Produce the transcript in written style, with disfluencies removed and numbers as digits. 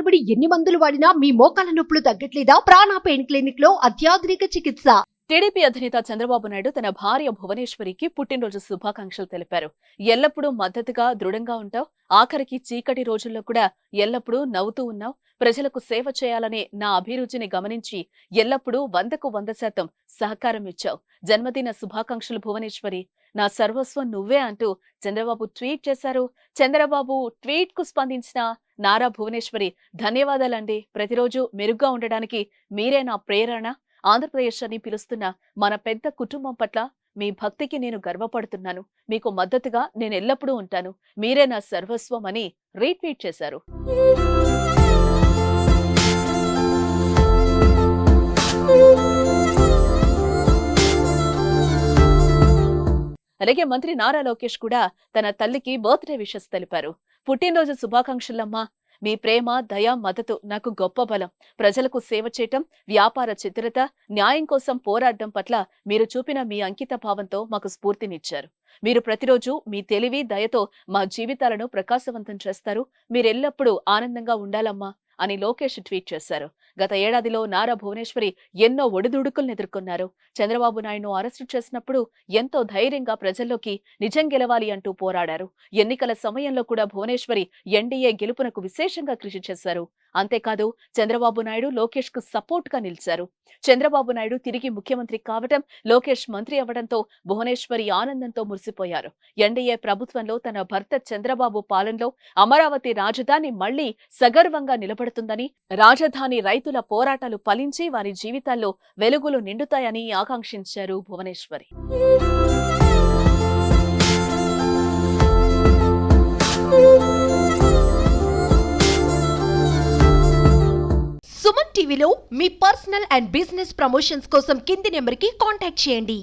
తరబడి ఎన్ని మందులు వాడినా మీ మోకాల నొప్పులు తగ్గట్లేదా? ప్రాణ పెయిన్ క్లినిక్ లో అత్యాధునిక చికిత్స. టీడీపీ అధినేత చంద్రబాబు నాయుడు తన భార్య భువనేశ్వరికి పుట్టినరోజు శుభాకాంక్షలు తెలిపారు. ఎల్లప్పుడూ మద్దతుగా దృఢంగా ఉంటావు, ఆఖరికి చీకటి రోజుల్లో కూడా ఎల్లప్పుడూ నవ్వుతూ ఉన్నావు, ప్రజలకు సేవ చేయాలనే నా అభిరుచిని గమనించి ఎల్లప్పుడూ 100% సహకారం ఇచ్చావు. జన్మదిన శుభాకాంక్షలు భువనేశ్వరి, నా సర్వస్వం నువ్వే అంటూ చంద్రబాబు ట్వీట్ చేశారు. చంద్రబాబు ట్వీట్ కు స్పందించిన నారా భువనేశ్వరి, ధన్యవాదాలండి, ప్రతిరోజు మెరుగ్గా ఉండడానికి మీరే నా ప్రేరణ. ఆంధ్రప్రదేశ్ అని పిలుస్తున్న మన పెద్ద కుటుంబం పట్ల మీ భక్తికి నేను గర్వపడుతున్నాను. మీకు మద్దతుగా నేను ఎల్లప్పుడూ ఉంటాను. మీరే నా సర్వస్వం అని రీట్వీట్ చేశారు. అలాగే మంత్రి నారా లోకేష్ కూడా తన తల్లికి బర్త్డే విషెస్ తెలిపారు. పుట్టినరోజు శుభాకాంక్షలమ్మా, మీ ప్రేమ, దయ, మద్దతు నాకు గొప్ప బలం. ప్రజలకు సేవ చేయటం, వ్యాపార చిత్రత, న్యాయం కోసం పోరాడడం పట్ల మీరు చూపిన మీ అంకిత భావంతో మాకు స్ఫూర్తినిచ్చారు. మీరు ప్రతిరోజు మీ తెలివి, దయతో మా జీవితాలను ప్రకాశవంతం చేస్తారు. మీరెల్లప్పుడూ ఆనందంగా ఉండాలమ్మా అని లోకేష్ ట్వీట్ చేశారు. గత ఏడాదిలో నారా భువనేశ్వరి ఎన్నో ఒడిదుడుకులను ఎదుర్కొన్నారు. చంద్రబాబు నాయుడును అరెస్టు చేసినప్పుడు ఎంతో ధైర్యంగా ప్రజల్లోకి నిజం గెలవాలి అంటూ పోరాడారు. ఎన్నికల సమయంలో కూడా భువనేశ్వరి ఎన్డీఏ గెలుపునకు విశేషంగా కృషి చేశారు. అంతేకాదు చంద్రబాబు నాయుడు లోకేష్ కు సపోర్ట్ గా నిలిచారు. చంద్రబాబు నాయుడు తిరిగి ముఖ్యమంత్రి కావటం, లోకేష్ మంత్రి అవ్వడంతో భువనేశ్వరి ఆనందంతో మురిసిపోయారు. ఎన్డీఏ ప్రభుత్వంలో తన భర్త చంద్రబాబు పాలనలో అమరావతి రాజధాని మళ్లీ సగర్వంగా నిలబడుతుందని, రాజధాని రైతుల పోరాటాలు ఫలించి వారి జీవితాల్లో వెలుగులు నిండుతాయని ఆకాంక్షించారు భువనేశ్వరి. సుమన్ టీవీలో మీ పర్సనల్ అండ్ బిజినెస్ ప్రమోషన్స్ కోసం కింది నెంబర్కి కాంటాక్ట్ చేయండి.